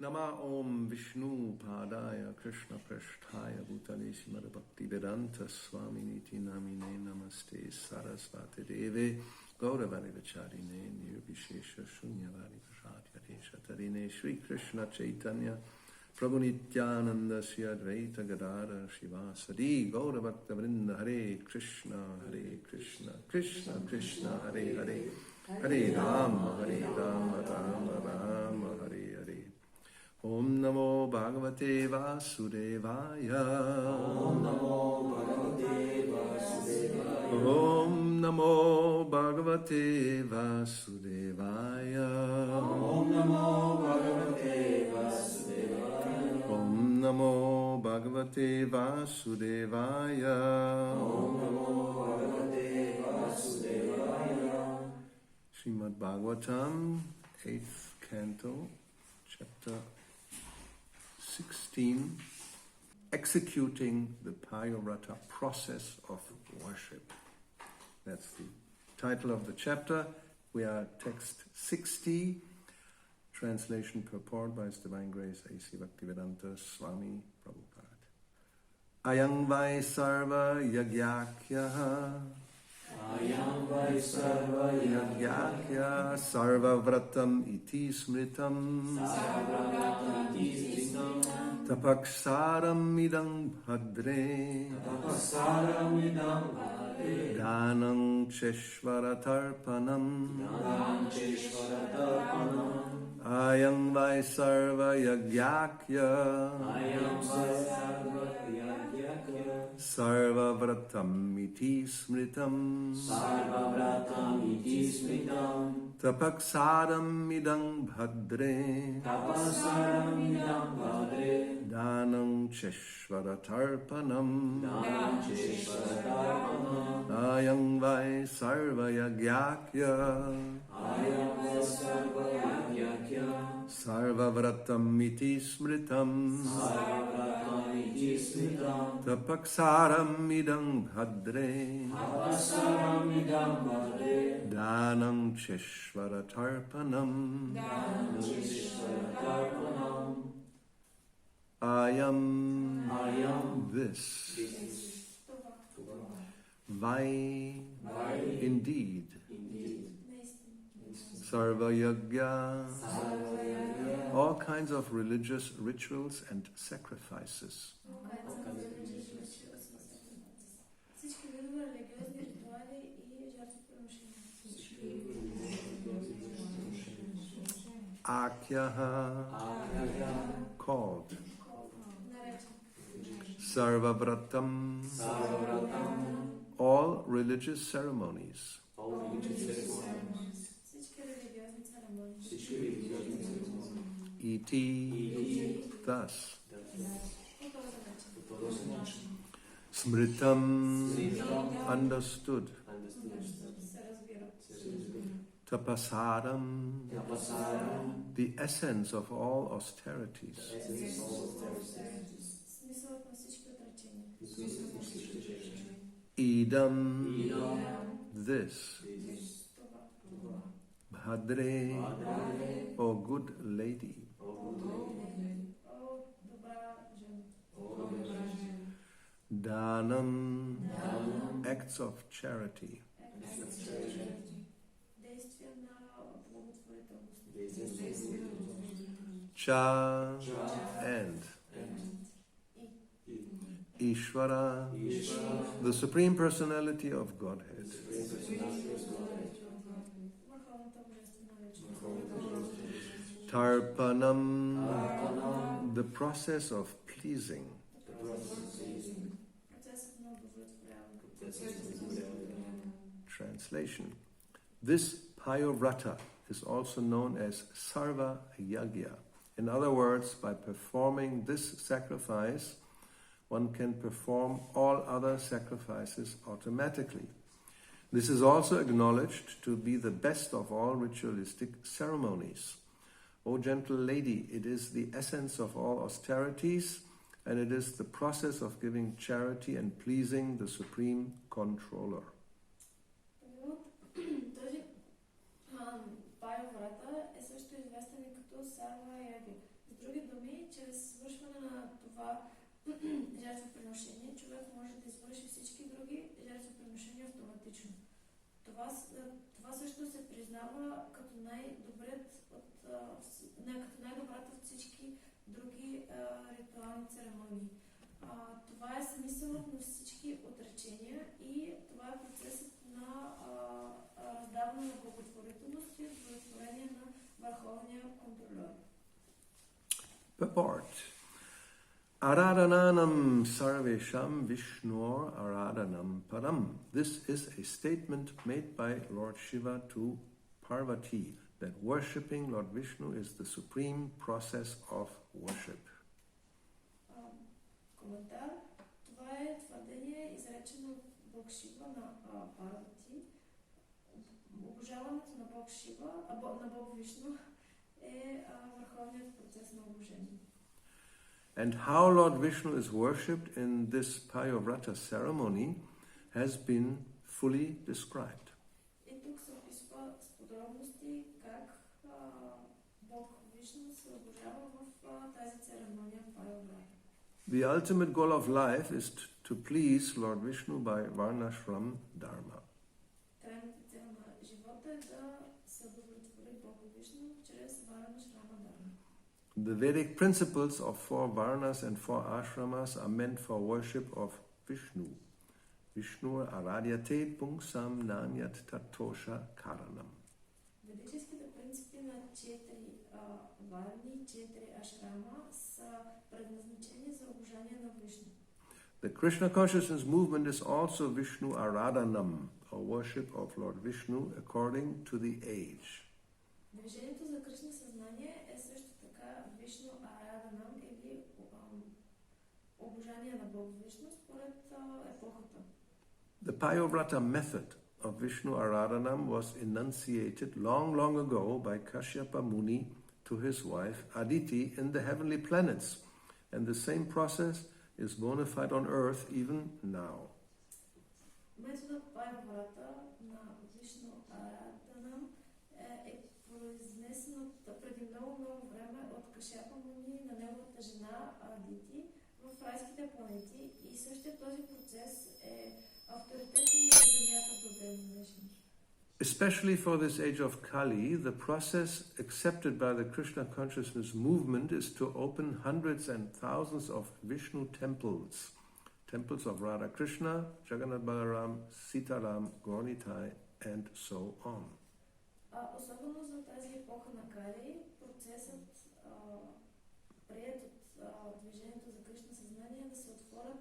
Nama Om Vishnu Padaya Krishna Prasthaya Bhutale Srimad Bhaktivedanta Swaminiti Namine Namaste Sarasvati Deve Gauravani Vacharine Nirvishesha Shunyavadi Prasatya Deshatarine Shri Krishna Chaitanya Prabhu Nityananda Sri Advaita Gadara Shivasadi Gauravakta Vrinda Hare Krishna Krishna Krishna Hare Hare Hare Rama Rama Rama Hare Hare Om Namo Bhagavate Vasudevaya Om Namo Bhagavate Vasudevaya Om Namo Bhagavate Vasudevaya Om Namo Bhagavate Vasudevaya Om Namo Bhagavate Vasudevaya Om Namo Bhagavate Vasudevaya Srimad Bhagavatam, 8th Canto, Chapter 16, Executing the Payorata Process of Worship. That's the title of the chapter. We are at text 60, translation purport by His Divine Grace A.C. Bhaktivedanta Swami Prabhupada. Ayang vai sarva yagyakya Ayam vai sarva yagyakya sarva vratam iti smritam tapaksaram idam bhadre dhanam cheshvara tarpanam ayam vai sarva yagyakya Sarva vratam iti smritam Tapaksaram idang bhadre Dhanam cheshvara tarpanam Ayang vai sarva yagyakya Sarva vratam iti smritam Tapaksaram idang bhadre Dhanam cheshvara tarpanam Ayam this Vai indeed Sarva yagya all kinds of religious rituals and sacrifices. Akyaha called Sarvavratam all religious ceremonies. Iti thus Smritam understood Tapasaram the essence of all austerities Idam this Bhadre O good lady Dhanam acts of charity Cha and Ishvara the Supreme Personality of Godhead Tarpanam the process of pleasing Translation This Payorata is also known as Sarva Yagya. In other words, by performing this sacrifice, one can perform all other sacrifices automatically. This is also acknowledged to be the best of all ritualistic ceremonies. O gentle lady, it is the essence of all austerities, and it is the process of giving charity and pleasing the Supreme Controller. С други думи, чрез свършване на това жертвоприношение, човек може да извърши всички други жертвоприношения автоматично. Това също се признава като най-добрата от всички други ритуални церемонии. Това е смисълът на всички отречения и това е процесът на раздаване на благотворителност и удовлетворение на върховния контролер. Purport. Aradhananam sarvesham Vishnur Aradhanam Param. This is a statement made by Lord Shiva to Parvati that worshipping Lord Vishnu is the supreme process of worship. Коментар. Това е твърдение, изречено от Бог Шива на Парвати. Обожаването на Бог Шива, на Бог Вишну е върховният процес на обожение. And how Lord Vishnu is worshipped in this Payovrata ceremony has been fully described. И тук се описва с подробности как Бог Вишну се обожава в тази церемония Payovrata. The ultimate goal of life is to please Lord Vishnu by Varnashram Dharma. Крайната цел на живота е да се удовлетвори Бог Вишну чрез Varnashrama Dharma. The Vedic principles of 4 Varnas and 4 Ashramas are meant for worship of Vishnu. Vishnu aradyate pungsam nanyat tatosha karanam. Ведическите принципи на 4 варни и 4 ашрама са предназначени за обожание на Вишну. The Krishna consciousness movement is also Vishnu Aradhanam, or worship of Lord Vishnu according to the age. Движението за Кришна съзнание е също така Вишну Арадhanam или обожание на Бог Вишну според епохата. The Payovrata method of Vishnu Aradhanam was enunciated long ago by Kashyapa Muni to his wife Aditi in the heavenly planets, and the same process is bona fide on earth even now. Методът Payovrata на Вишну Арадhanam е произнесен преди много време от Кашяпа Муни на неговата жена Адити в райските планети и същия този процес е авторитетен на земята до ден днешен. Especially for this age of Kali, the process accepted by the Krishna consciousness movement is to open hundreds and thousands of Vishnu temples. Temples of Radha Krishna, Jagannath Balaram, Sitaram, Gaurnitai, and so on. Особено за тази епоха на Кали, процесът прият от движението за Кришна съзнание да се отворят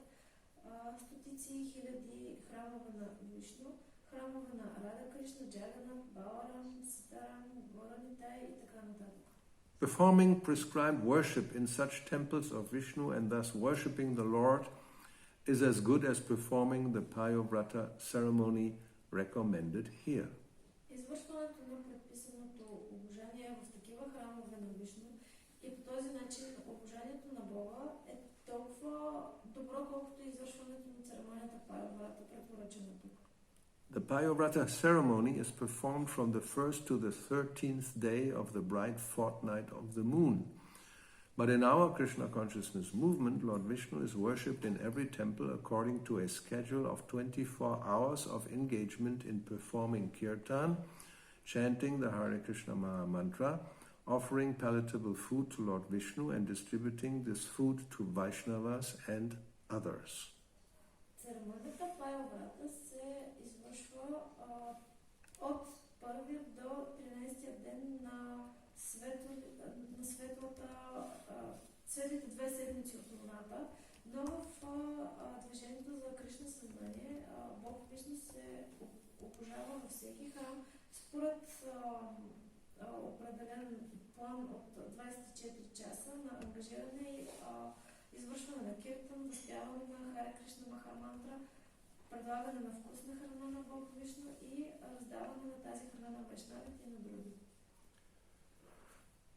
стотици хиляди храмове на Вишну, храмове на Рада Кришна, Джаганат, Баларам, Ситарам, Горанитай и така нататък. Performing prescribed worship in such temples of Vishnu and thus worshipping the Lord is as good as performing the Payovrata ceremony recommended here. Извършването на предписаното обожание в такива храмове на Вишну и по този начин обожанието на Бога е толкова добро, колкото и извършването на церемонията Payovrata, препоръчена тук. The Payovrata ceremony is performed from the 1st to the 13th day of the bright fortnight of the moon. But in our Krishna consciousness movement, Lord Vishnu is worshipped in every temple according to a schedule of 24 hours of engagement in performing kirtan, chanting the Hare Krishna Maha Mantra, offering palatable food to Lord Vishnu and distributing this food to Vaishnavas and others. Церемонията Payovrata се извършва от първия до 13-я ден на светлите 2 седмици от луната, но в движението за Кришна съзнание Бог Вишну се обожава във всеки храм според определен план от 24 часа на ангажиране и извършване на киртан, възпяване на Харе Кришна Маха Мантра, предлагане на вкусна храна на Бог Вишну и раздаване на тази храна на вайшнавите и на други.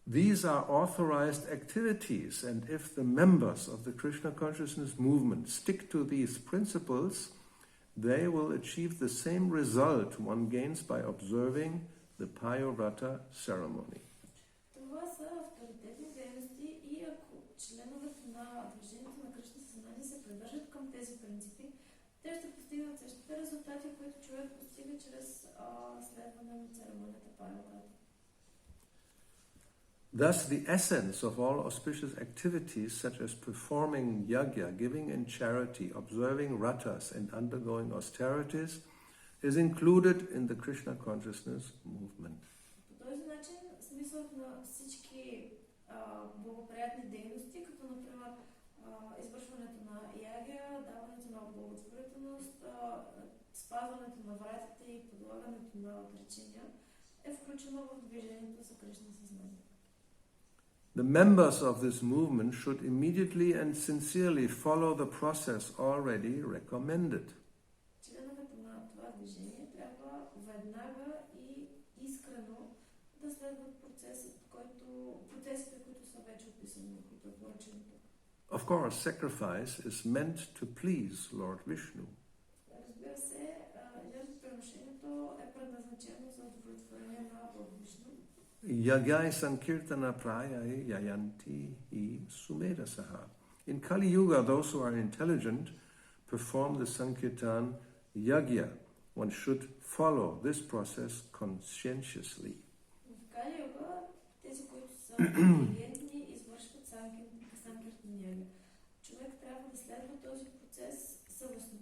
These are authorized activities, and if the members of the Krishna consciousness movement stick to these principles, they will achieve the same result one gains by observing the Payovrata ceremony. Това са авторитетни дейности членовете на движението на кръстно съзнание се придържат към тези принципи, те ще постигнат същите резултати, които човек постига чрез следване на церемонията Пайоврата. Thus, the essence of all auspicious activities, such as performing yajna, giving in charity, observing ratas, and undergoing austerities, is included in the Krishna consciousness movement. По този начин, смисълът на всички благоприятни дейности, като например извършването на ягия, даването на благотворителност, спазването на вратите и подлагането на отречения, е включено в движението за Кришна съзнание. The members of this movement should immediately and sincerely follow the process already recommended. Членовете на това движение трябва веднага и искрено да следват процесите, които са вече описани в препоръченото. Of course, sacrifice is meant to please Lord Vishnu. Разбира се, жертвоприношението е предназначено за удовлетворение на Бог Вишну. Yajai sankirtana prayai yayanti I sumedasaha. In Kali Yuga, those who are intelligent perform the sankirtan yagya. One should follow this process conscientiously. В Кали Юга тези, които са интелигентни, извършват санкиртан йага. Човек трябва да следва този процес съвестно.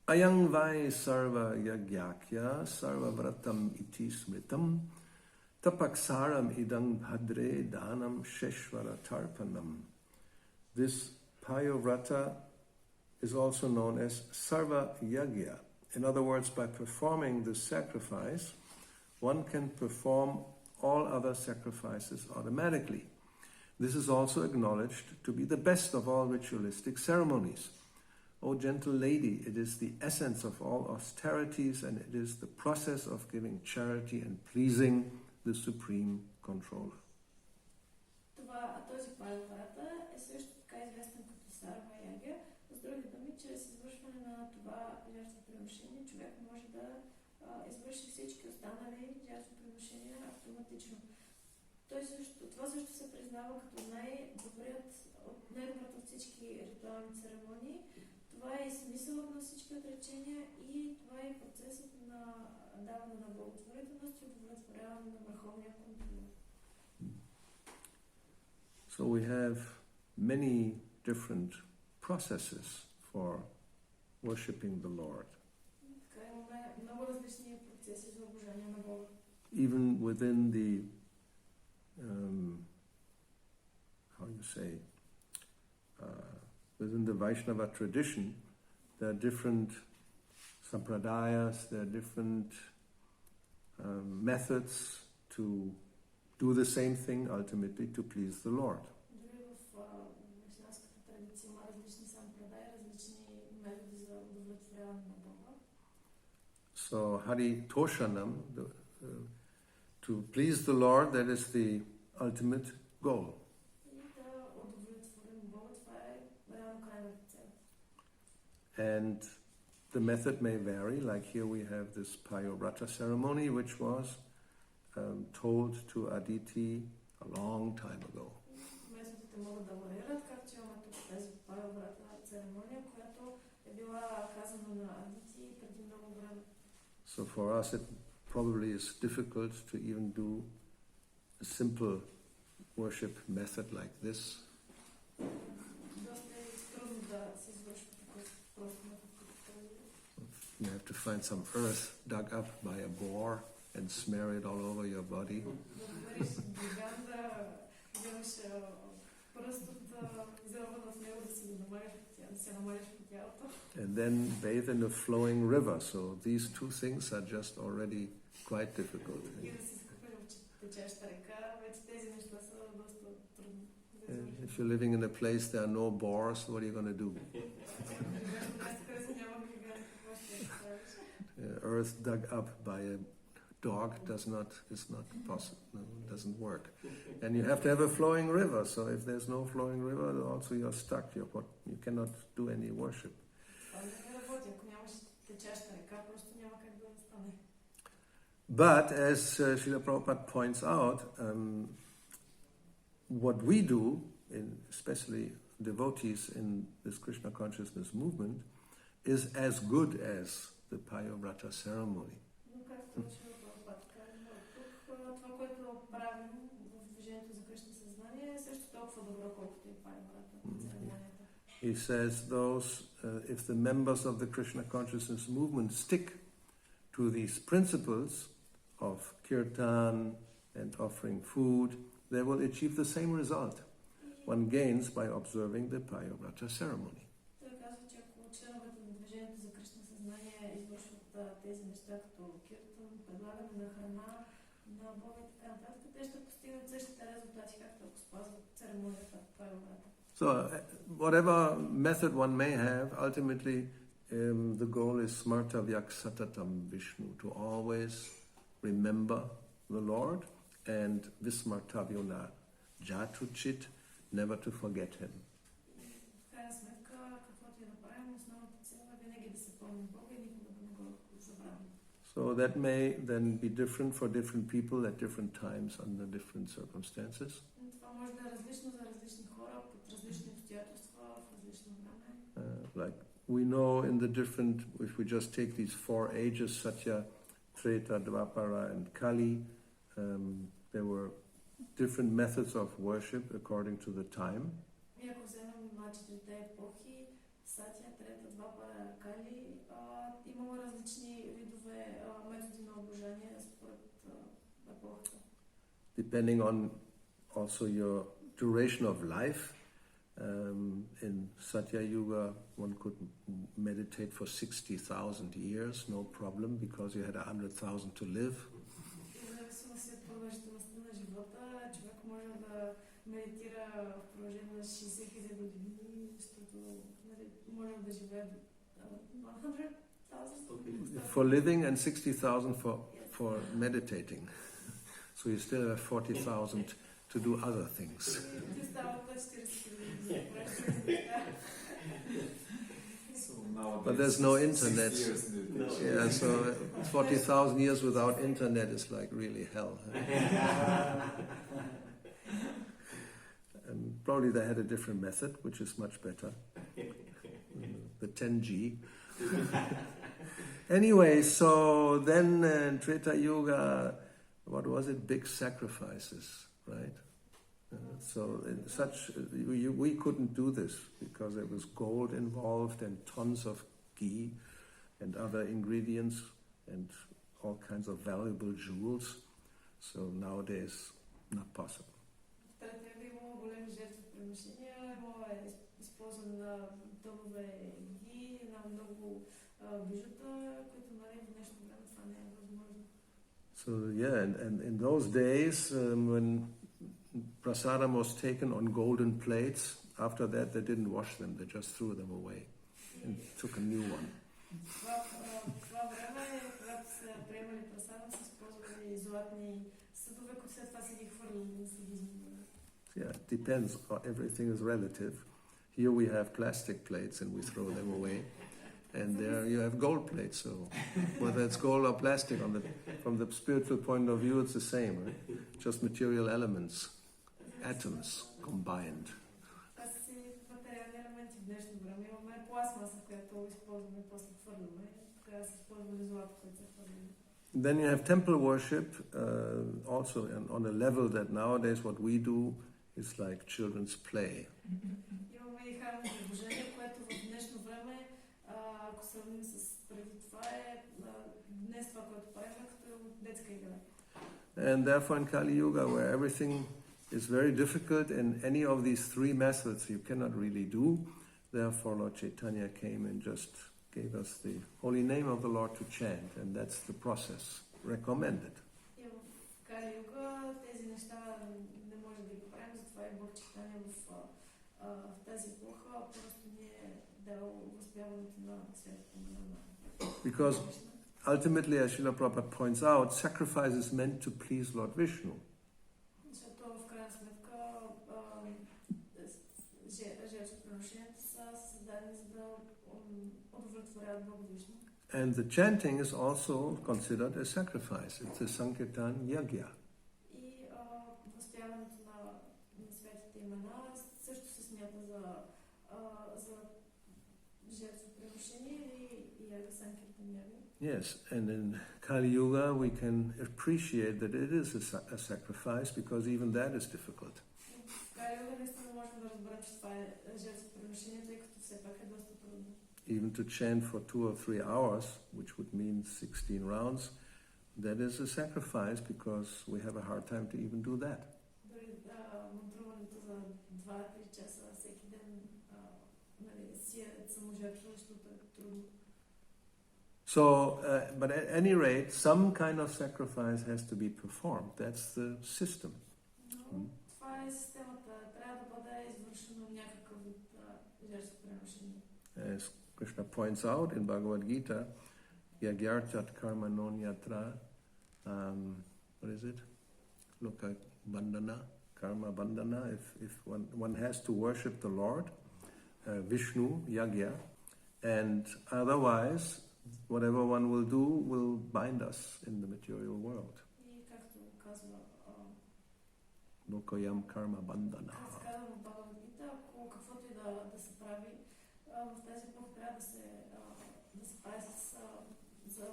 Ayang vai sarva yagyakya sarva vratam iti smritam tapaksaram idang bhadre danam sheshvara tarpanam. This Payovrata is also known as Sarva Yagya. In other words, by performing this sacrifice, one can perform all other sacrifices automatically. This is also acknowledged to be the best of all ritualistic ceremonies. O gentle lady, it is the essence of all austerities, and it is the process of giving charity and pleasing the Supreme Controller. Този Пайоврата е също така известен като Сарва Ягя. С други думи, чрез извършване на това жертвоприношение, човек може да извърши всички останали жертвоприношения автоматично. Това също се признава като най-добрата от всички ритуални церемонии. Това е и смисълът на всички отречения и това е процесът на даване на благотворителност и удовлетворяване на върховния контрол. So we have many different processes for worshipping the Lord. Така имаме много различни процеси за обожание на Бога. Even within the within the Vaishnava tradition, there are different sampradayas, there are different methods to do the same thing ultimately to please the Lord. So Hari Toshanam, to please the Lord, that is the ultimate goal. And the method may vary, like here we have this Payovrata ceremony, which was told to Aditi a long time ago. So for us it probably is difficult to even do a simple worship method like this. You have to find some earth dug up by a boar and smear it all over your body. And then bathe in a flowing river. So these two things are just already quite difficult. If you're living in a place there are no boars, what are you going to do? Earth dug up by a dog is not possible. No, it doesn't work. And you have to have a flowing river. So if there's no flowing river, also you're stuck. You cannot do any worship. But as Srila Prabhupada points out, what we do, especially devotees in this Krishna consciousness movement, is as good as the Payovrata ceremony. Но както Шрила Прабхупада казва тук, това, което правим в движението за Кришна съзнание, е също толкова добро, колкото и Пайоврата церемонията. He says if the members of the Krishna consciousness movement stick to these principles of kirtan and offering food, they will achieve the same result one gains by observing the Payovrata ceremony. Той казва, че ако членовете на движението за Кришна съзнание извършват тези неща като киртан, предлагане на храна, на Бога и така нататък, те ще постигнат същите резултати, както ако спазват церемонията в Пайоврата. So whatever method one may have, ultimately the goal is smartavyak satatam Vishnu, to always remember the Lord, and vismartavyona jatuchit, never to forget him. В крайна сметка, каквото и да правим, основната цел е винаги да се помним Бога и никога да не го забравим. So that may then be different for different people at different times under different circumstances. Това може да е различно за различни хора, под различни обстоятелства, в различно време. Like we know in the different, if we just take these four ages, Satya, Treta, Dvapara and Kali, there were different methods of worship according to the time. И ако вземем четирите епохи, Сатя, Трета, Двапара, Кали, имало различни видове методи на обожание според епохата. Depending on also your duration of life. In Satya Yuga, one could meditate for 60,000 years, no problem, because you had 100,000 to live. В зависимост от продължителността на живота, човек може да медитира в продължение на 60,000 години, защото може да живее 100,000. For living and 60,000 for meditating. So you still have 40,000 to do other things. But there's no internet. Yeah, so 40,000 years without internet is like really hell. And probably they had a different method, which is much better. The 10G. Anyway, so then in Treta Yuga, what was it? Big sacrifices, right? So in such, we couldn't do this because there was gold involved and tons of ghee and other ingredients and all kinds of valuable jewels. So nowadays, not possible. So yeah, and in those days when prasadam was taken on golden plates, after that they didn't wash them, they just threw them away and took a new one. Yeah, it depends, everything is relative. Here we have plastic plates and we throw them away. And there you have gold plates, so whether it's gold or plastic, from the spiritual point of view, it's the same, right? Just material elements, atoms combined. Then you have temple worship, also on a level that nowadays what we do is like children's play. And therefore in Kali Yuga, where everything is very difficult in any of these three methods you cannot really do, therefore Lord Chaitanya came and just gave us the holy name of the Lord to chant, and that's the process recommended. Because ultimately, as Srila Prabhupada points out, sacrifice is meant to please Lord Vishnu. And the chanting is also considered a sacrifice. It's a Sankirtan Yagya. имена също се смята за жертвоприношение или яга санкиртан яга? Yes, and in Kali Yuga we can appreciate that it is a sacrifice because even that is difficult. В Кали Юга наистина можем да разберем, че това е жертвоприношение, тъй като все пак е доста трудно. Even to chant for 2 or 3 hours, which would mean 16 rounds, that is a sacrifice because we have a hard time to even do that. Дори мантруването за 2-3 часа всеки ден си е саможертвуващото е трудно. So, but at any rate, some kind of sacrifice has to be performed. That's the system. Но това е системата. Трябва да бъде извършено някакъв вид жертвоприношение. As Krishna points out in Bhagavad Gita, Yagyarchat karma non yatra, what is it? Loka bandhana, karma bandhana. If one has to worship the Lord, Vishnu, Yagya, and otherwise, whatever one will do will bind us in the material world. И както казва Lokayam karma bandhana. Аз казвам в Бхагавад Гита, ако каквото и да се прави, в тази епоха трябва да се прави за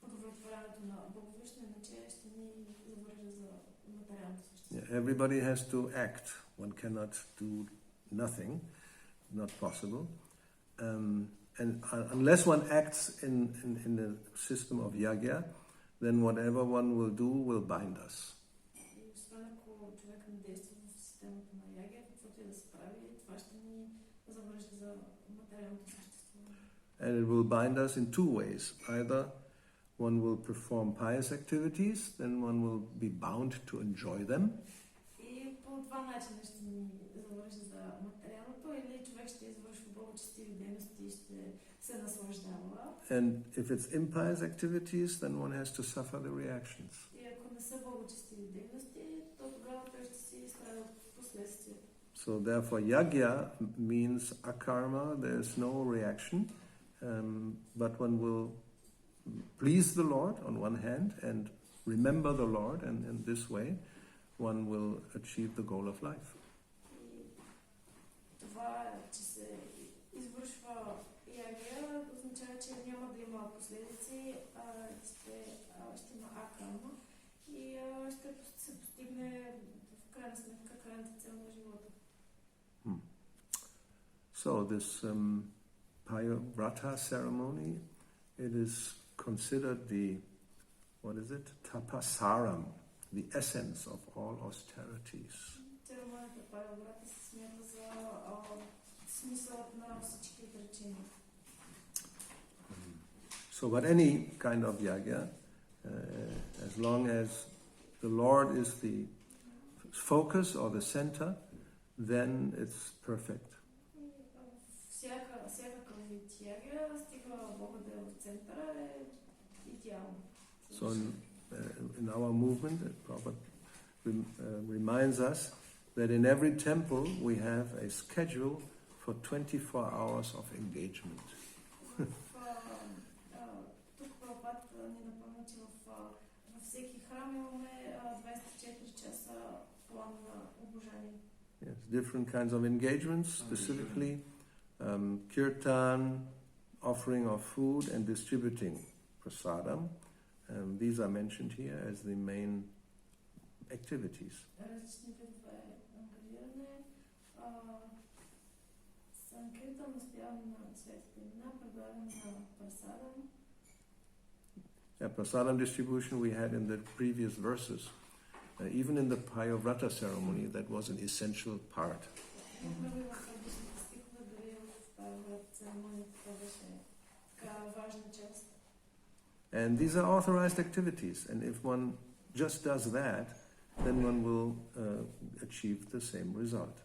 удовлетворяването на Боговишна, иначе ще ни завърже за материалното същество. Everybody has to act. One cannot do nothing, not possible. And unless one acts in the system of yagya, then whatever one will do will bind us. И освен ако човек не действа в системата на ягия, каквото и да се прави, това ще ни завърже за материалното същество. And it will bind us in two ways. Either one will perform pious activities, then one will be bound to enjoy them. И по два начина ще ни завърже за материалното, или човек ще извършва благочестиви дейности и ще се наслаждава. And if it's impious activities, then one has to suffer the reactions. И ако не са благочестиви дейности, то тогава той ще си страда от последствия. So therefore yagya means akarma, there's no reaction, but one will please the Lord on one hand and remember the Lord, and in this way one will achieve the goal of life. И това, че се извършва ягия, означава, че няма да има последици, ще има акарма и ще се постигне в крайна сметка крайната цел на живота. So this Payavrata ceremony, it is considered the, what is it? Tapasaram, the essence of all austerities. Церемонията Пайаврата се смята за смисълът на всички отречения. So, but any kind of yagya, as long as the Lord is the focus or the center, then it's perfect. Всякакъв вид ягия, стига Бога да е в центъра, е идеално. So in our movement, Prabhupada reminds us that in every temple we have a schedule for 24 hours of engagement. Тук Прабхупад ни напомня, че във всеки храм имаме 24 часа план на обожание. Yes, different kinds of engagements, specifically kirtan, offering of food, and distributing prasadam. These are mentioned here as the main activities. Различни видове ангажиране, санкиртан, настояване на светите имена, предлагане на прасадам. Yeah, prasadam distribution we had in the previous verses. Even in the Payavrata ceremony, that was an essential part. And these are authorized activities, and if one just does that, then one will achieve the same result.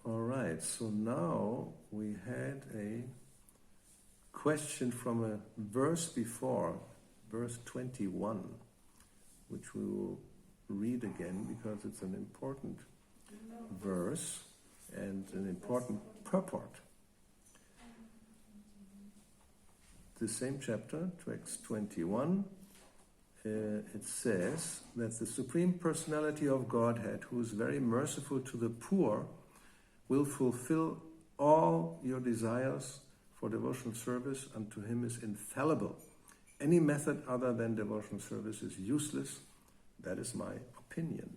All right, so now we had a question from a verse before, verse 21, which we will read again because it's an important verse and an important purport. the same chapter, text 21, it says that the Supreme Personality of Godhead, who is very merciful to the poor, will fulfill all your desires for devotional service unto him is infallible. Any method other than devotional service is useless. That is my opinion.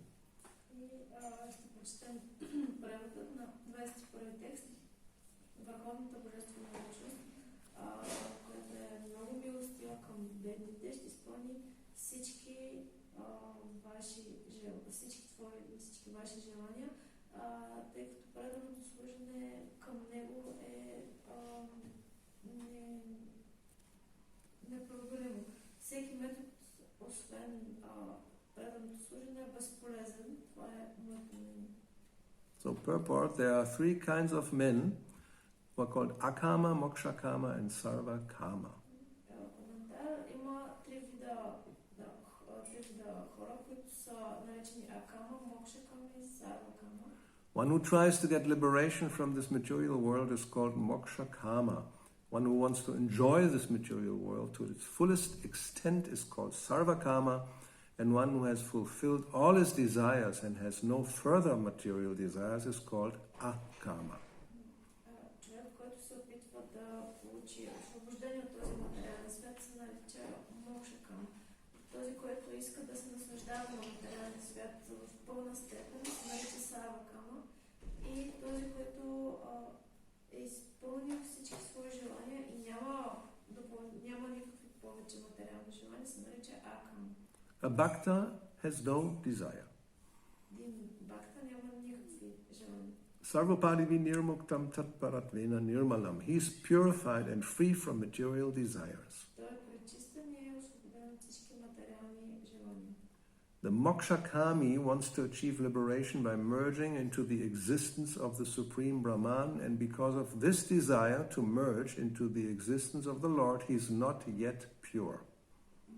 Ще прочетем преводът на 21 текст. Върховната божествена личност, която е много милостива към бедните, ще изпълни всички ваши желания, тъй като преданото служене към него е непреодолимо. Всеки метод, освен преданото служене, е безполезен. Това е моето мнение. So purport, there are three kinds of men who are called akama, mokshakama and sarvakama. Коментар, има три вида хора, които са наречени акама, мокшакама и сарвакама. One who tries to get liberation from this material world is called mokshakama. One who wants to enjoy this material world to its fullest extent is called sarvakama, and one who has fulfilled all his desires and has no further material desires is called akama. Човек, който се опитва да получи освобождение от този материален свят, се нарича мокшакама. Този, който иска да се наслаждава на материален свят в пълна степен, се нарича сарвакама. И този, който е изпълнил всички свои желания и няма никакви повече материални желания, се нарича акама. A bhakta has no desire. Бхакта няма никакви желания. Sarvapadivi nirmuktam tatparatvena nirmalam. He is purified and free from material desires. Той е пречистен и е освободен от всички материални желания. The mokshakami wants to achieve liberation by merging into the existence of the Supreme Brahman, and because of this desire to merge into the existence of the Lord, he is not yet pure.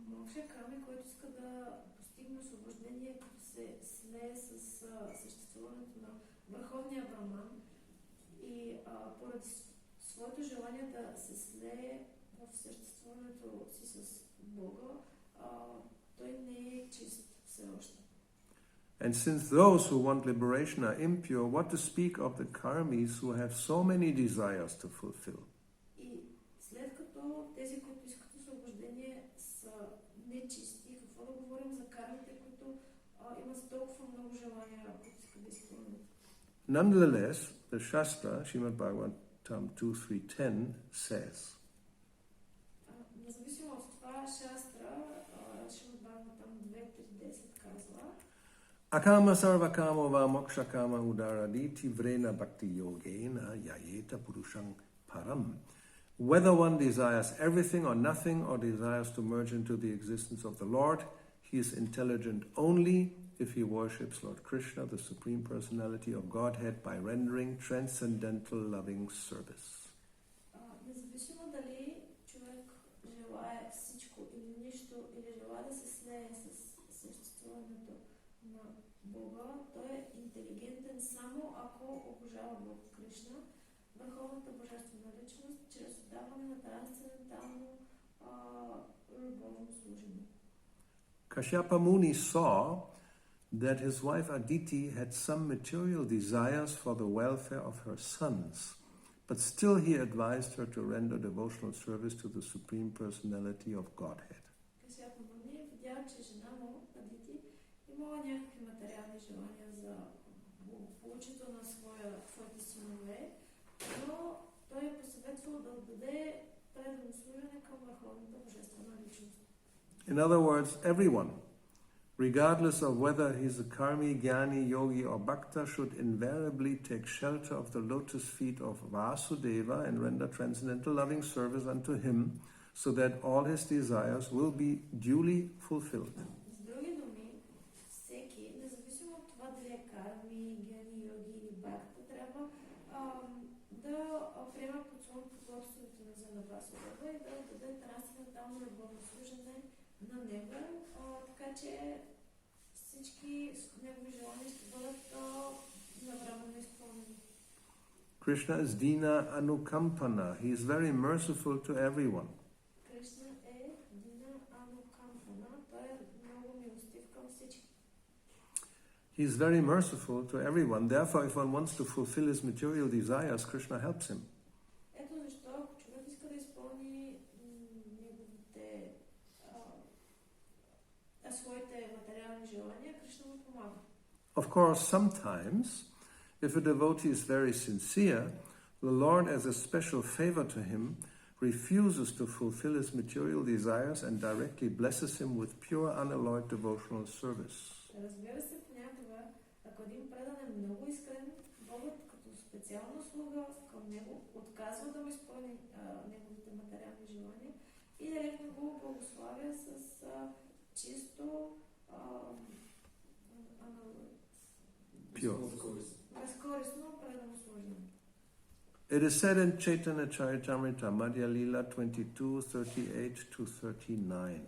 Мокшаками, който иска да постигне освобождение, като се слее с съществуването на Върховния Браман и поради своето желание да се слее в съществуването си с Бога, той не е чист все още. And since those who want liberation are impure, what to speak of the karmis who have so many desires to fulfill? И след като тези, които искат освобождение, са нечисти, какво да говорим за кармите, които имат толкова много желания, които искат да изпълнят? Nonetheless, the Shastra, Srimad Bhagavatam 2.3.10 says, Независимо от това, Шастра, Шримад Бхагаватам 2.3.10 казва: Akama sarvakama va mokshakama udaraditi vrena bhakti yogena yayeta purushang param. Whether one desires everything or nothing, or desires to merge into the existence of the Lord, he is intelligent only if he worships Lord Krishna, the Supreme Personality of Godhead, by rendering transcendental loving service. Независимо дали човек желае всичко или нищо, или желае да се слее с съществуването на Бога, той е интелигентен само ако обожава Бог Кришна, Върховната божествена личност, чрез отдаване на трансцендентално любовно служение. Kashyapa Muni saw that his wife Aditi had some material desires for the welfare of her sons, but still he advised her to render devotional service to the Supreme Personality of Godhead. Касяпа Муни видя, че жена му, Адити, имала някакви материални желания за благополучието на своите синове, но той е посъветвал да отдаде предано служене към Върховната божествена личност. In other words, everyone, regardless of whether he's a karmi, jnani, yogi or bhakta, should invariably take shelter of the lotus feet of Vasudeva and render transcendental loving service unto him, so that all his desires will be duly fulfilled. С други думи, всеки, независимо от това дали е карми, гени, йоги или бхакта, трябва да приема под своето поклонството на Vasudeva и да отдаде трансцендентално любовно служене на него, така че всички негови желания ще бъдат навременно изпълнени. Krishna is Dina Anukampana. He is very merciful to everyone. He is very merciful to everyone. Therefore, if one wants to fulfill his material desires, Krishna helps him. Ето защо, ако човек иска да изпълни своите материални желания, Кришна му помага. Of course, sometimes, if a devotee is very sincere, the Lord, as a special favor to him, refuses to fulfill his material desires and directly blesses him with pure, unalloyed devotional service. Разбира се, понякога, ако един предан е много искрен, Богът като специална услуга към него отказва да му изпълни неговите материални желания и директно го благославя с чисто безкористно предано служение. It is said in Chaitanya Charitamrita, Madhya Lila 22, 38 to 39.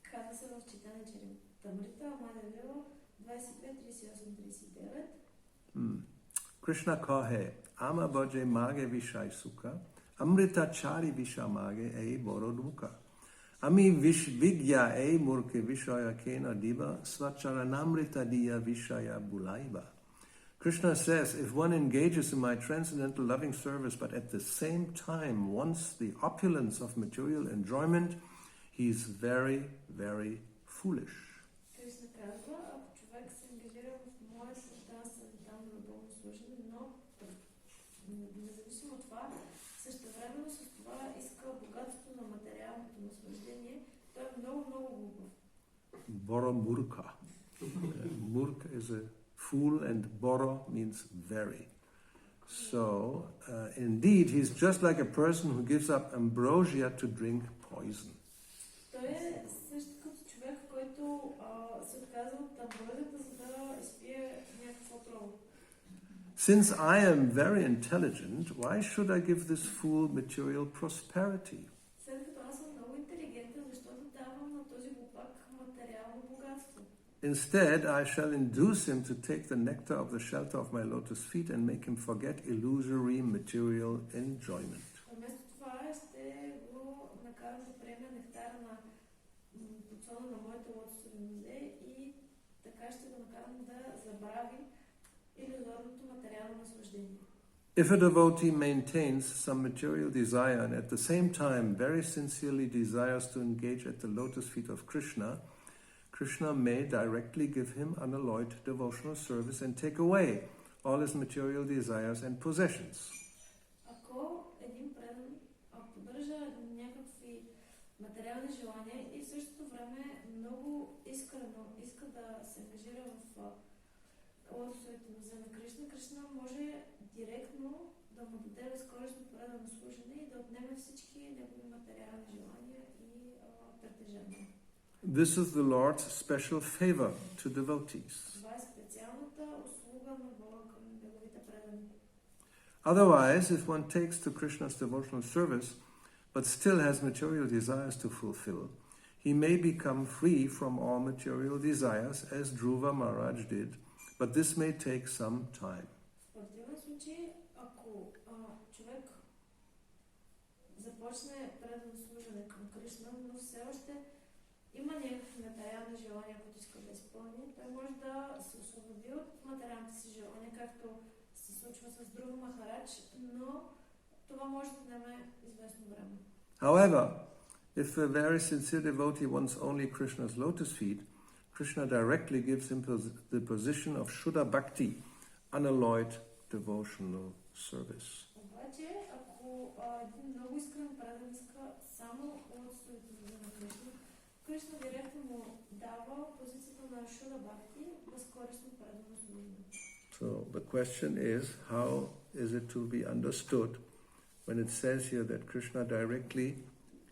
Каза се в Читания Чаритамрита, Мадхя Лила 22, 38, 39. Krishna kahe, ama bhaje mage vishai sukha, amrita chari visha mage ei borodmuka. Ami vigya ei murke vishaya kena diva, svacharanamrita diya vishaya bulaiva. Krishna says, if one engages in my transcendental loving service, but at the same time wants the opulence of material enjoyment, he is very, very foolish. Кришна казва, ако човек се ангажира в моето трансцендентално любовно служение, но независимо от това, същевременно с това иска богатството на материалното наслаждение, той е много, много глупав. Boro murka. Murka is a fool and boro means very. So, indeed, he's just like a person who gives up ambrosia to drink poison. Той е също като човек, който се отказва от амброзията, за да изпие някакво отрово. Since I am very intelligent, why should I give this fool material prosperity? След като аз съм много интелигентен, защото давам на този глупак материално богатство. Instead, I shall induce him to take the nectar of the shelter of my lotus feet and make him forget illusory material enjoyment. Вместо това ще го накарам да приеме нектара на подсона на моите лотосови нозе и така ще го накарам да забрави илюзорното материално наслаждение. If a devotee maintains some material desire and at the same time very sincerely desires to engage at the lotus feet of Krishna, Krishna may directly give him unalloyed devotional service and take away all his material desires and possessions. Ако един предан поддържа някакви материални желания и в същото време много искрено иска да се ангажира в лотосовите нозе на Кришна, Кришна може директно да му даде безкористно предано служене и да отнеме всички негови материални желания и притежания. This is the Lord's special favor to devotees. Това е специалната услуга на Бога към неговите предани. Otherwise, if one takes to Krishna's devotional service, but still has material desires to fulfill, he may become free from all material desires, as Dhruva Maharaj did, but this may take some time. В противен случай, ако човек започне предано служене към Кришна, но все още има някакви материални желания, които иска да изпълни, той може да се освободи от материалните си желания, както се случва с Dhruva Maharaj, но това може да отнеме известно време. However, if a very sincere devotee wants only Krishna's lotus feet, Krishna directly gives him the position of Shuddha Bhakti, unalloyed devotional service. Обаче, ако един много искрен предан иска само лотосовите нозе на Кришна, Кришна директно му дава позицията на Шуда Бхакти, безкористно предано служение. So the question is, how is it to be understood when it says here that Krishna directly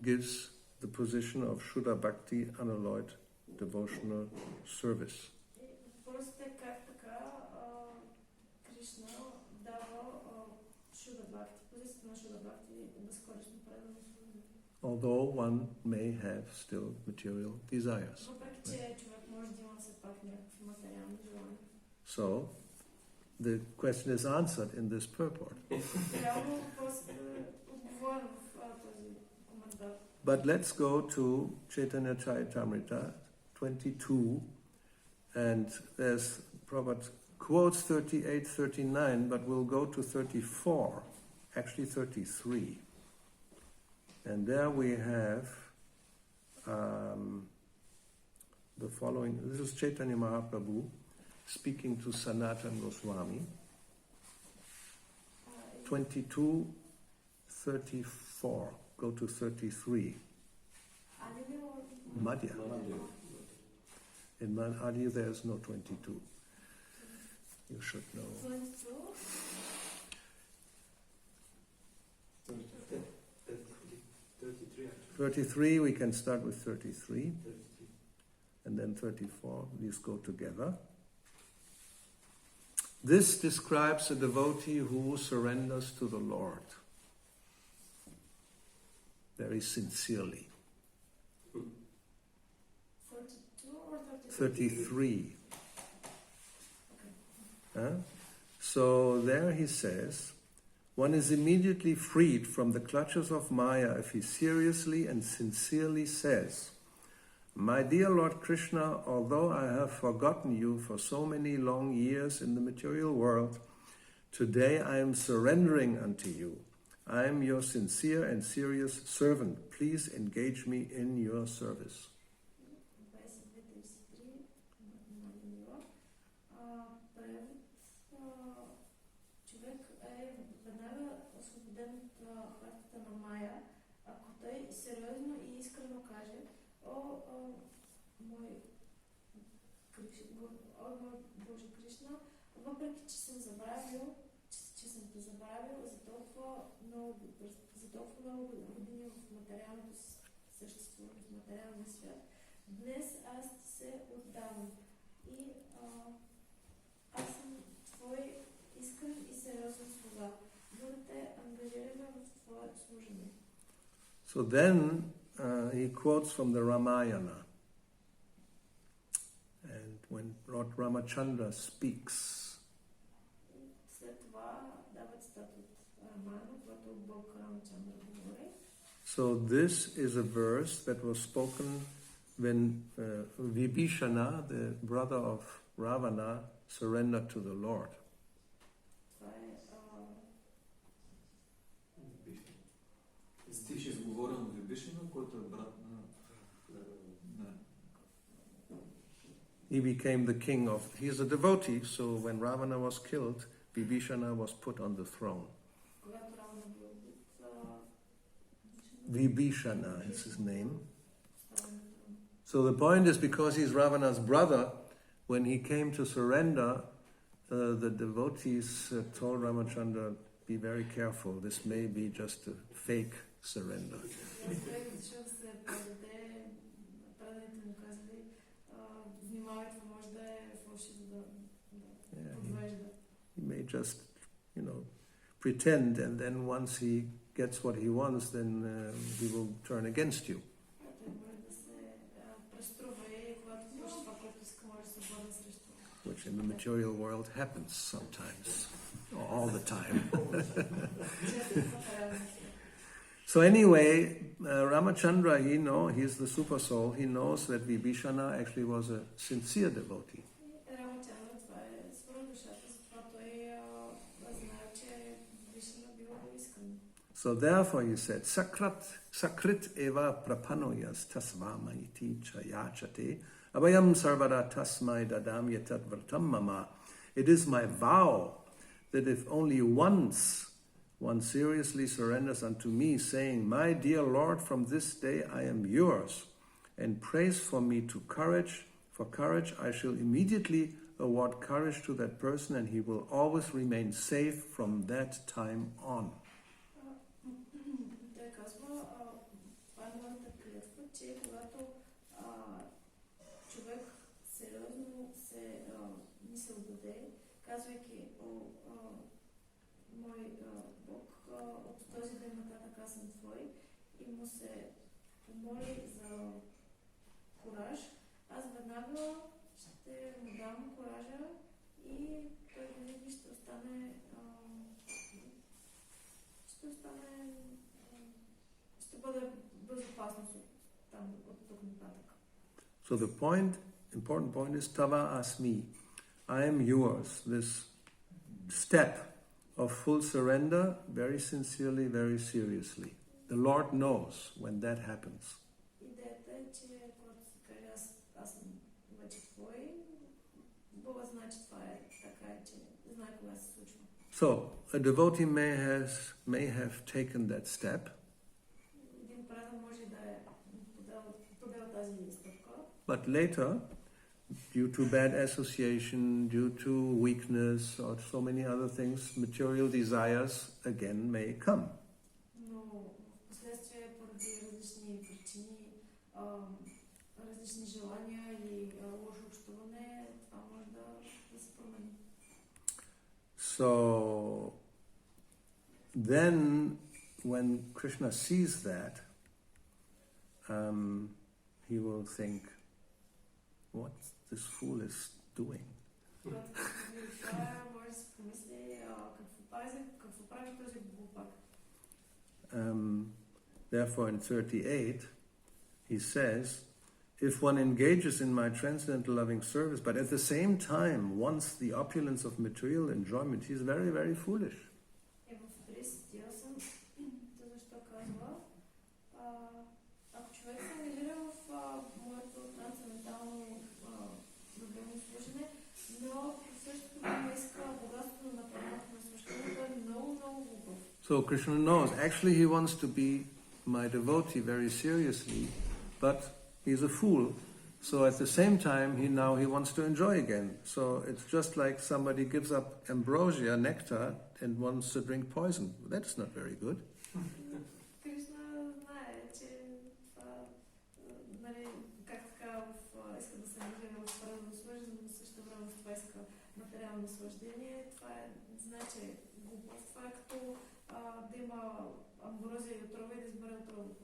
gives the position of Shuddha Bhakti, unalloyed devotional service? Въпросът е как така Кришна дава Шуда Бхакти, позицията на Шуда Бхакти безкористно предано служение. Although one may have still material desires. Въпреки че човек може да има все пак някакви материални желания. So the question is answered in this purport. Реално въпросът е отговорен в този коментар. But let's go to Chaitanya Charitamrita 22 And there's Prabhupada quotes 38, 39, but we'll go to 34, actually 33. And there we have the following. This is Chaitanya Mahaprabhu speaking to Sanatana Goswami. 22, 34. Go to 33. Madhya. In Madhya there is no 22. You should know. 33, we can start with 33. And then 34, these go together. This describes a devotee who surrenders to the Lord very sincerely. 32 or 33? 33. So there he says, one is immediately freed from the clutches of Maya if he seriously and sincerely says, my dear Lord Krishna, although I have forgotten you for so many long years in the material world, today I am surrendering unto you. I am your sincere and serious servant. Please engage me in your service. Човек е веднага освободен от хватката на Мая, ако той сериозно и искрено каже, мой Боже Кришна, въпреки че съм забравил, че съм те забравил за толкова много години в материалното съществуване, в материалния свят, днес аз ти се отдавам. И аз съм твой искрен и сериозен слуга. За да те ангажираме в твоето служение. So then he quotes from the Ramayana. And when Lord Ramachandra speaks, so this is a verse that was spoken when Vibhishana, the brother of Ravana, surrendered to the Lord. He became the king of... He is a devotee, so when Ravana was killed, Vibhishana was put on the throne. Vibhishana is his name. So the point is, because he's Ravana's brother, when he came to surrender, the devotees told Ramachandra, be very careful, this may be just a fake surrender. He may just, pretend, and then once he gets what he wants, then he will turn against you. Which in the material world happens sometimes, or all the time. So anyway, Ramachandra, he's the super soul, he knows that Vibhishana actually was a sincere devotee. So therefore he said, Sakrit eva prapanoyas tasvama iti chayachate abhayam sarvada tasmai dadam yatat vartam mama. It is my vow that if only once one seriously surrenders unto me, saying, my dear Lord, from this day I am yours, and prays for me to courage, for courage I shall immediately award courage to that person, and he will always remain safe from that time on. Казвайки, мой Бог, от този ден нататък аз съм твой, и му се помоли за кураж, аз веднага ще му дам куража и той винаги ще остане ще бъде безопасност там от тук нататък. So the point important point is Tava Asmi. I am yours. This step of full surrender, very sincerely, very seriously. The Lord knows when that happens. Идеята е, че когато се каже аз съм вече твой, Бога знае, че това е така и че знае кога се случва. So, a devotee may have taken that step, Един предан може да е подел тази стъпка, but later, due to bad association, due to weakness, or so many other things, material desires again may come. но в последствие поради различни причини, различни желания и лошо общуване, това може да се промени. So, then when Krishna sees that, he will think, what this fool is doing. Когато това може да се помисли какво прави този глупак. Therefore, in 38, he says, if one engages in my transcendental loving service, but at the same time wants the opulence of material enjoyment, he is very, very foolish. И в 38, защо казва, ако човек се ангажира в моето трансцендентално любовно служене, но в същото време иска богатството на правото на свещението, е много, много глупав. So Krishna knows, actually he wants to be my devotee very seriously, but he's a fool. So at the same time, he wants to enjoy again. So it's just like somebody gives up ambrosia, nectar, and wants to drink poison. That's not very good. Кришна знае, че това, нали, как така иска да се ангажира в правилно свържение, но също време с това иска материално наслаждение. Това е, значи, глупост. Това е като да има амброзия и отрова и да избере отровата.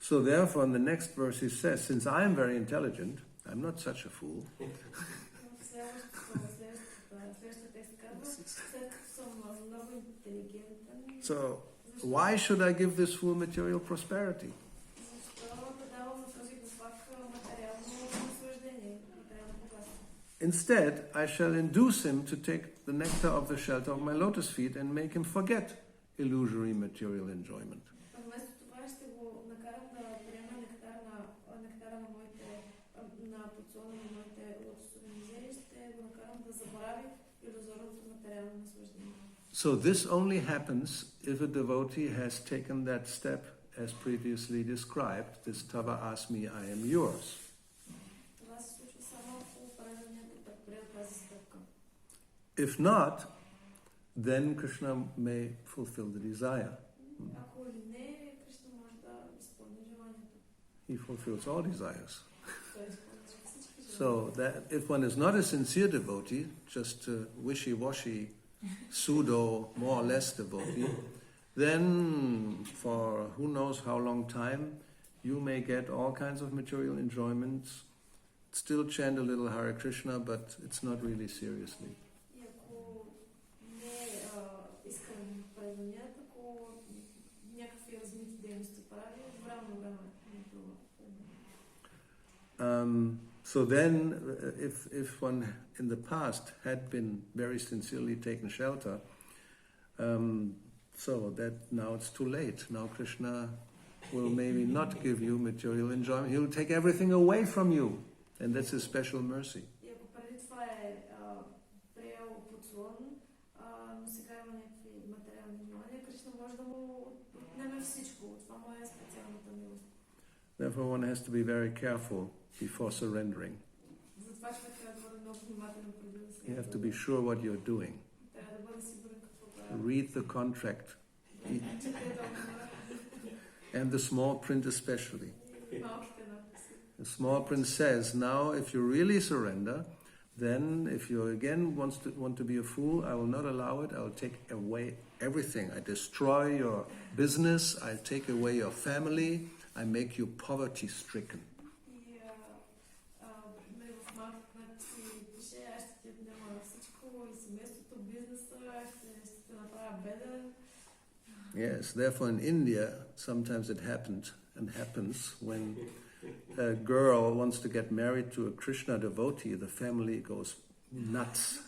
So therefore, in the next verse he says, since I am very intelligent, I'm not such a fool. So why should I give this fool material prosperity? Instead, I shall induce him to take the nectar of the shelter of my lotus feet and make him forget illusory material enjoyment. So this only happens if a devotee has taken that step as previously described, this Tava Asmi, I am yours. If not, then Krishna may fulfill the desire. He fulfills all desires. So that if one is not a sincere devotee, just a wishy-washy, pseudo, more or less devotee, then for who knows how long time, you may get all kinds of material enjoyments, still chant a little Hare Krishna, but it's not really seriously. So then, if one in the past had been very sincerely taken shelter, so that now it's too late. Now Krishna will maybe not give you material enjoyment. He will take everything away from you, and that's His special mercy. Therefore, one has to be very careful before surrendering. You have to be sure what you're doing. Read the contract. And the small print especially. The small print says, now if you really surrender, then if you again want to be a fool, I will not allow it. I will take away everything. I destroy your business. I take away your family. I make you poverty-stricken. Yes, therefore in India, sometimes it happens when a girl wants to get married to a Krishna devotee, the family goes nuts.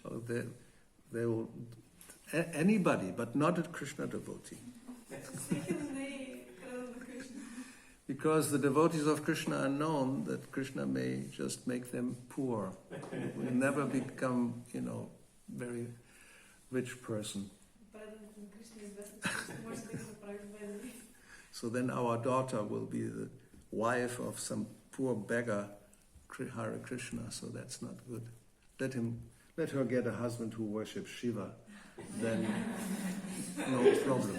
Oh, they will, anybody, but not a Krishna devotee. Because the devotees of Krishna are known that Krishna may just make them poor. Will never become, very rich person. So then our daughter will be the wife of some poor beggar, Hare Krishna, so that's not good. Let her get a husband who worships Shiva, then no problem.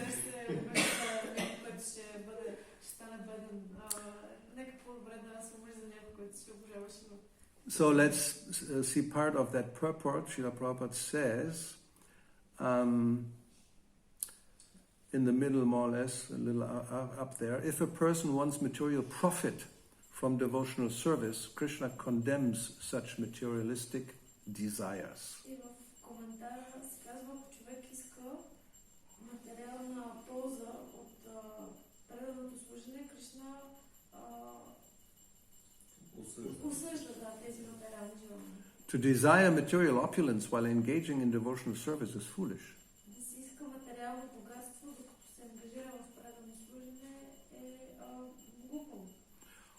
So let's see part of that purport. Srila Prabhupada says, in the middle more or less, a little up there, if a person wants material profit from devotional service, Krishna condemns such materialistic desires. To desire material opulence while engaging in devotional service is foolish.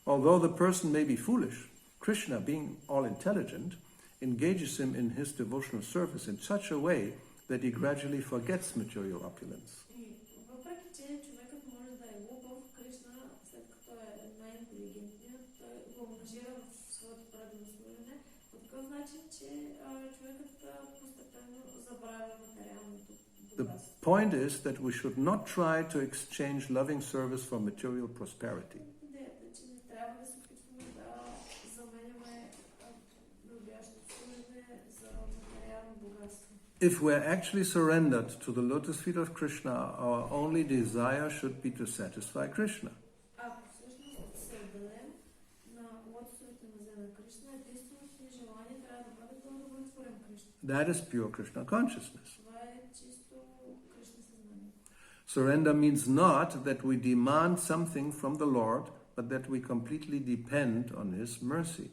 Although the person may be foolish, Krishna, being all-intelligent, engages him in his devotional service in such a way that he gradually forgets material opulence. The point is that we should not try to exchange loving service for material prosperity. If we're actually surrendered to the lotus feet of Krishna, our only desire should be to satisfy Krishna. That is pure Krishna consciousness. Surrender means not that we demand something from the Lord, but that we completely depend on His mercy.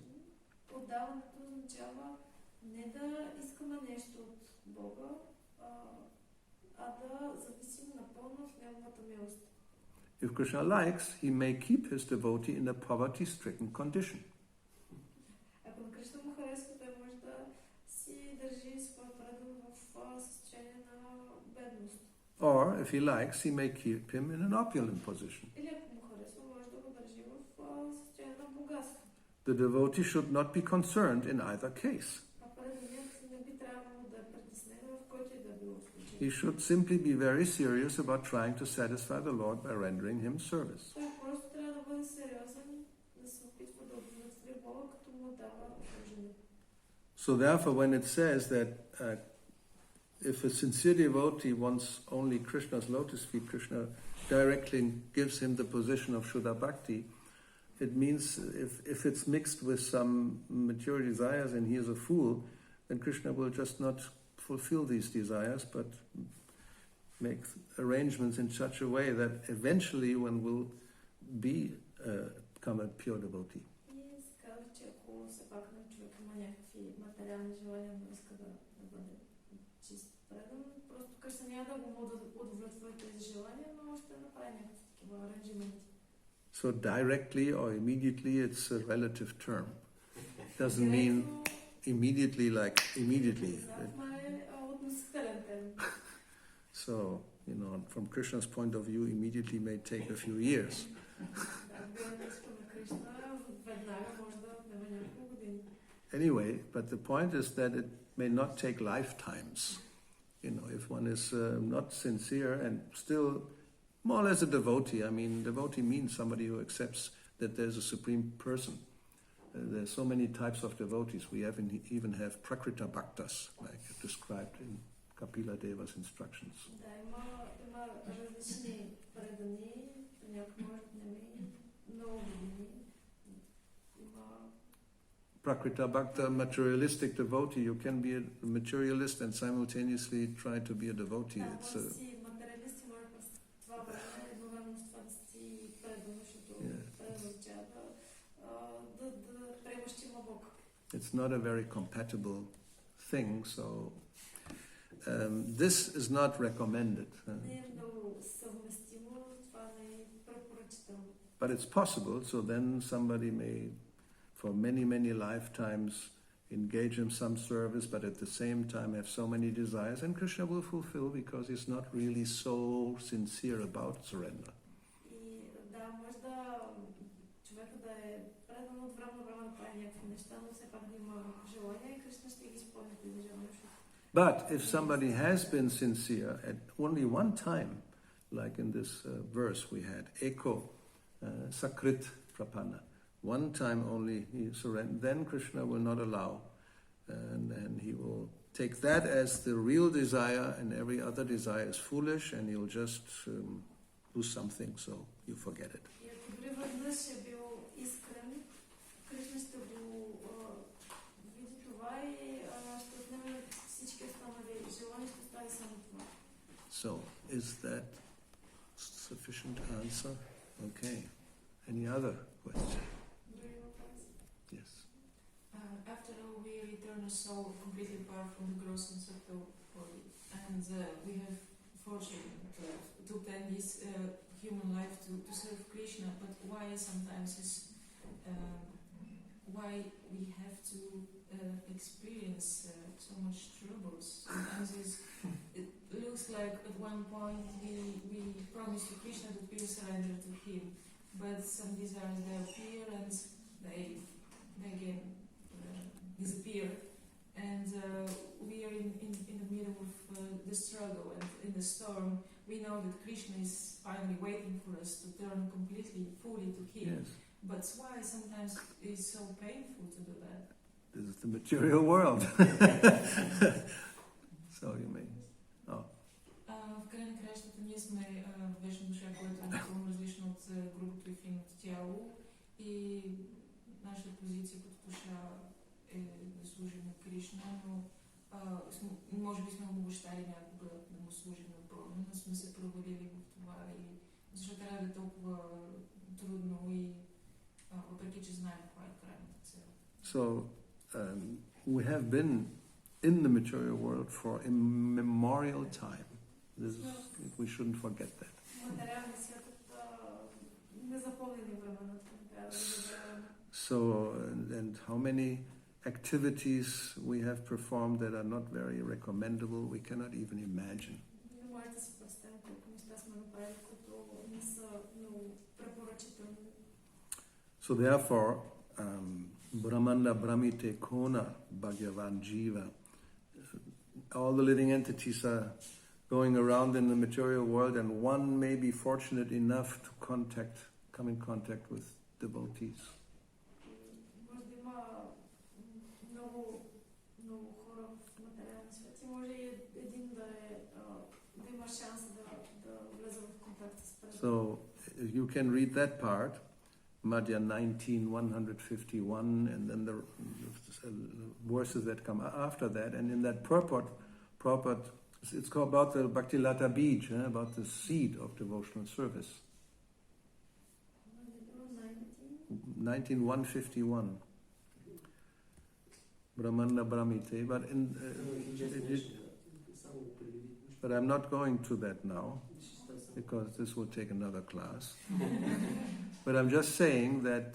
If Krishna likes, He may keep His devotee in a poverty-stricken condition. Or, if He likes, He may keep him in an opulent position. The devotee should not be concerned in either case. He should simply be very serious about trying to satisfy the Lord by rendering Him service. So therefore, when it says that if a sincere devotee wants only Krishna's lotus feet, Krishna directly gives him the position of Shuddha Bhakti, it means if it's mixed with some material desires and he is a fool, then Krishna will just not fulfill these desires, but make arrangements in such a way that eventually one will become a pure devotee. So directly or immediately, it's a relative term. It doesn't mean immediately like immediately. So, from Krishna's point of view, immediately may take a few years. Anyway, but the point is that it may not take lifetimes. If one is not sincere and still more or less a devotee. I mean, devotee means somebody who accepts that there's a supreme person. There's so many types of devotees. We even have Prakrita Bhaktas, like described in Kapila Deva's instructions. Prakrita Bhakta, materialistic devotee. You can be a materialist and simultaneously try to be a devotee. Да, It's може да си материалист и може през това време едновременно с това да си предан, защото предан означава да приемаш, че има Бог. It's not a very compatible thing, so this is not recommended. Не е много съвместимо, това не е препоръчително. But it's possible, so then somebody may, for many lifetimes, engage in some service, but at the same time have so many desires, and Krishna will fulfill because he's not really so sincere about surrender. И да, може да човека да е предан от време на време да прави някакви неща, но все пак да има желания и Кришна ще ги изпълни тези желания. But if somebody has been sincere at only one time, like in this verse we had, Eko Sakrit Prapanna, one time only he surrendered, then Krishna will not allow, and he will take that as the real desire, and every other desire is foolish, and he'll just do something, so you forget it. И ако дори веднъж е бил искрен, Кришна ще го види това и ще отнеме всички останали желания, ще остави само това. So, is that sufficient answer? Okay. Any other question? Yes. After all, we return a soul completely apart from the gross and subtle body, and we have fortune to obtain this human life to serve Krishna. But why sometimes is why we have to experience so much troubles? Sometimes it looks like at one point we promise to Krishna that we will surrender to him, but some desires they appear and they again disappear, and we are in the middle of the struggle and in the storm. We know that Krishna is finally waiting for us to turn completely, fully to him. Yes. But why sometimes it's so painful to do that? This is the material world. So you may. Oh. В край на краищата ние сме вечна душа, която е напълно различна от грубото и финното тяло, и нашата позиция като душа е да служим на Кришна, но може би сме обещали някога да му служим напълно, но сме се провалили в това, и защото трябва да е толкова трудно, и въпреки че знаем каква е крайната цел. So we have been in the material world for immemorial time. This is, we shouldn't forget that. Материалният свят от незапомнени времена, трябва да забравяме. So, and how many activities we have performed that are not very recommendable, we cannot even imagine. Не може да си представим колко неща сме направили, които не са много препоръчителни. So therefore, Brahmanda Brahmite Kona Bhagavan Jiva, all the living entities are going around in the material world, and one may be fortunate enough to come in contact with devotees. Може да има много хора в материалния свят и може и един да има шанс да влезе в контакт с предан. So you can read that part, Madhya 19, 151, and then the verses that come after that, and in that purport, it's called about the Bhaktilata Bij, about the seed of devotional service. 19:151. Brahmanda Brahmite, but I'm not going to that now, because this will take another class. But I'm just saying that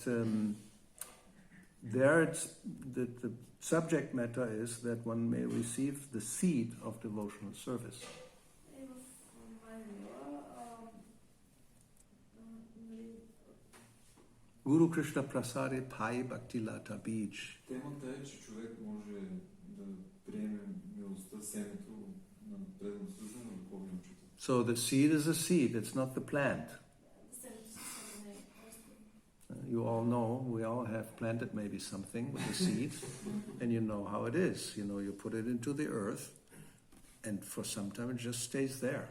the subject matter is that one may receive the seed of devotional service. Guru Krishna Prasade Pai Bhaktilata Bij. Темата е, че човек може да приеме милостта, семето на предно служение на духовния учител. So the seed is a seed, it's not the plant. You all know, we all have planted maybe something with a seed, and you know how it is. You know, you put it into the earth, and for some time it just stays there.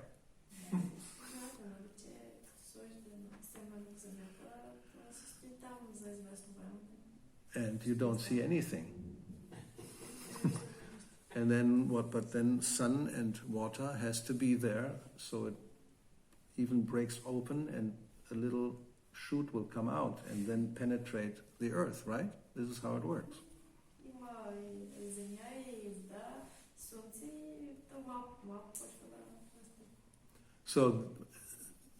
and you don't see anything. And then what? But then sun and water has to be there, so it even breaks open and a little shoot will come out and then penetrate the earth, right? This is how it works. Има и земя, и вода, слънце, и то малко почва да расте. So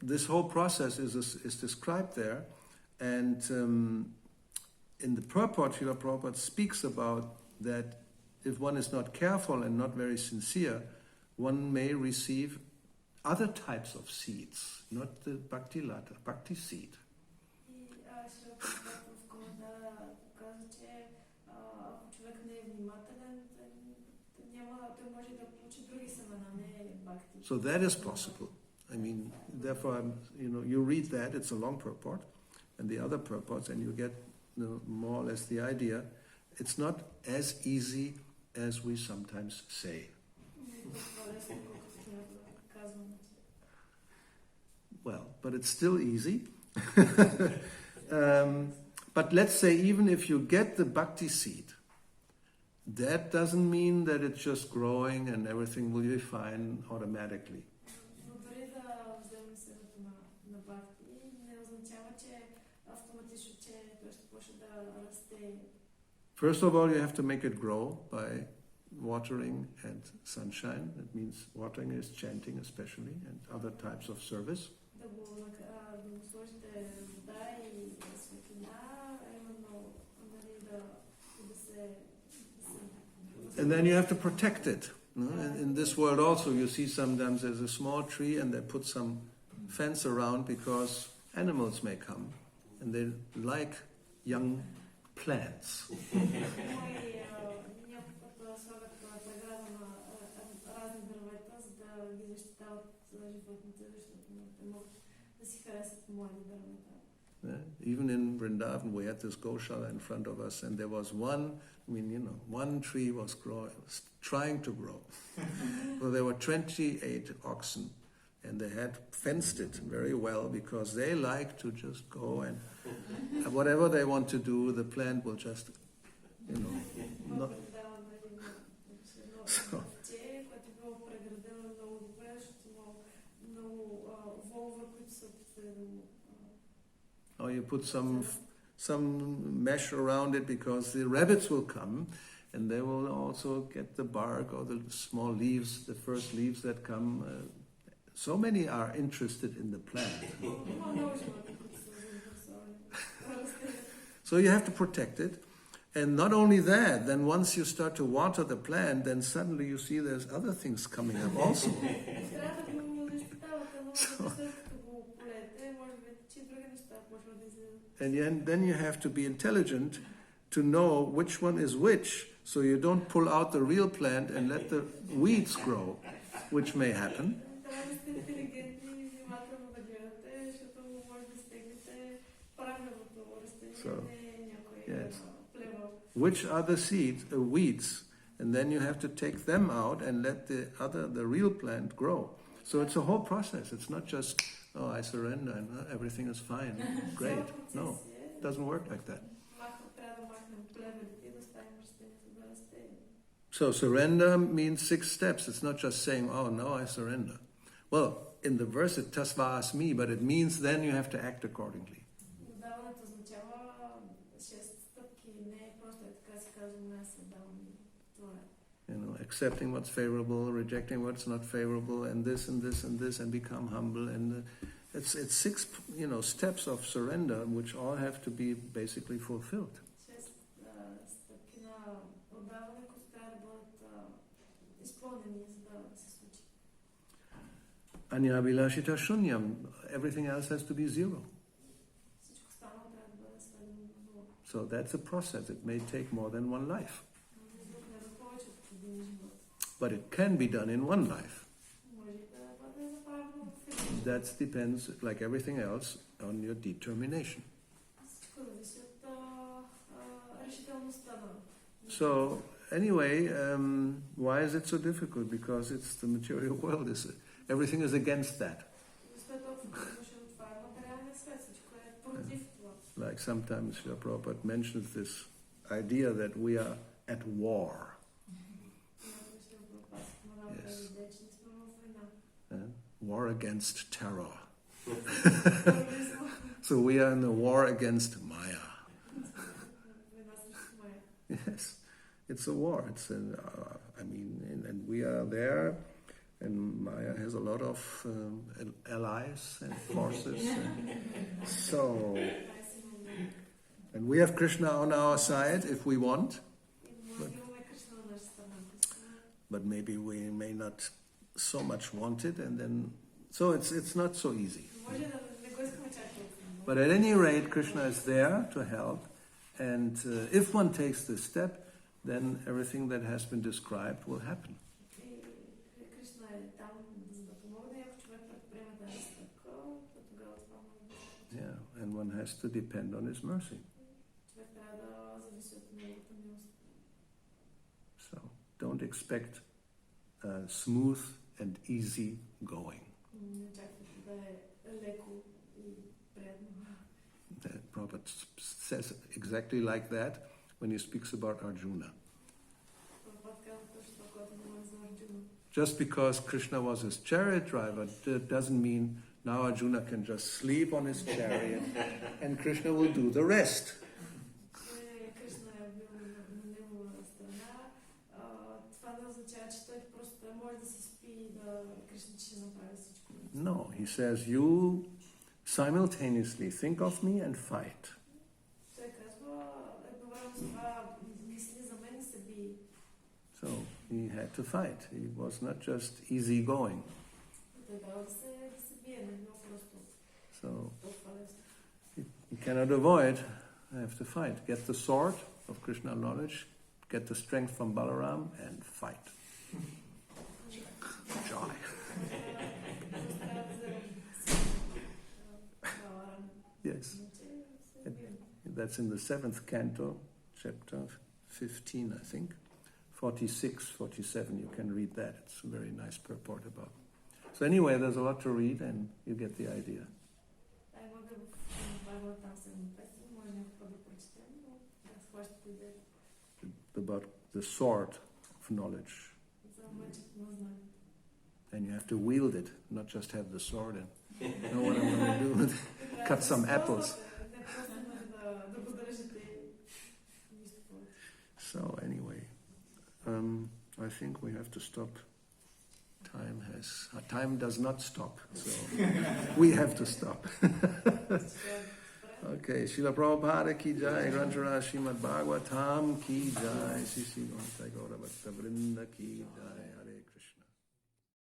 this whole process is described there, and in the purport, Srila Prabhupada speaks about that if one is not careful and not very sincere, one may receive other types of seeds, not the bhakti lata, bhakti seed. И Шрила Прабхупада в коментара казва, че ако човек не е внимателен, той може да получи други семена, не бхакти. So that is possible. I mean, therefore, you read that, it's a long purport, and the other purports, and you get more or less the idea. It's not as easy as we sometimes say. Well, but it's still easy. But let's say even if you get the bhakti seed, that doesn't mean that it's just growing and everything will be fine automatically. First of all, you have to make it grow by watering and sunshine. That means watering is chanting especially, and other types of service. And then you have to protect it. In this world also, you see sometimes there's a small tree and they put some fence around because animals may come and they like young plants. Even in Vrindavan, we had this Goshala in front of us, and there was one tree was trying to grow. Well, there were 28 oxen, and they had fenced it very well because they like to just go and whatever they want to do, the plant will just, not. So, or you put some mesh around it because the rabbits will come and they will also get the bark or the small leaves, the first leaves that come. So many are interested in the plant. So you have to protect it. And not only that, then once you start to water the plant, then suddenly you see there's other things coming up also. And then you have to be intelligent to know which one is which, so you don't pull out the real plant and let the weeds grow, which may happen. So, yes. Which are the weeds, and then you have to take them out and let the real plant grow. So it's a whole process. It's not just, oh, I surrender and everything is fine, great. No, it doesn't work like that. So surrender means 6 steps. It's not just saying, oh, no, I surrender. Well, in the verse it tasva asmi, but it means then you have to act accordingly. Accepting what's favorable, rejecting what's not favorable, and this and this and this, and become humble. And it's 6 steps of surrender, which all have to be basically fulfilled. Anyavilashita shunyam. Everything else has to be 0. So that's a process. It may take more than one life. But it can be done in one life. That depends, like everything else, on your determination. So, anyway, why is it so difficult? Because it's the material world. Everything is against that. Like sometimes Srila Prabhupada mentions this idea that we are at war. Yes. War against terror. So we are in a war against Maya. Yes, it's a war. It's and we are there, and Maya has a lot of allies and forces. And we have Krishna on our side if we want, but maybe we may not so much want it, and then so it's not so easy. But at any rate, Krishna is there to help, and if one takes this step, then everything that has been described will happen. Yeah, and one has to depend on his mercy. So don't expect smooth and easy going. Prabhupada says exactly like that when he speaks about Arjuna. Just because Krishna was his chariot driver, that doesn't mean now Arjuna can just sleep on his chariot and Krishna will do the rest. No, he says, you simultaneously think of me and fight. So he had to fight. He was not just easy going. So you cannot avoid. I have to fight. Get the sword of Krishna knowledge, get the strength from Balaram, and fight. Joy. Yes. That's in the 7th canto, chapter 15, I think. 46, 47, you can read that. It's a very nice purport about. So anyway, there's a lot to read and you get the idea. About the sword of knowledge. And you have to wield it, not just have the sword and know what I'm going to do with it. Cut some apples. So anyway, I think we have to stop. Time does not stop, so we have to stop. Okay, Srila Prabhupada ki jai, Granthara Srimad Bhagavatam ki jai, Sri Sri Gaura Bhakta Vrinda ki jai.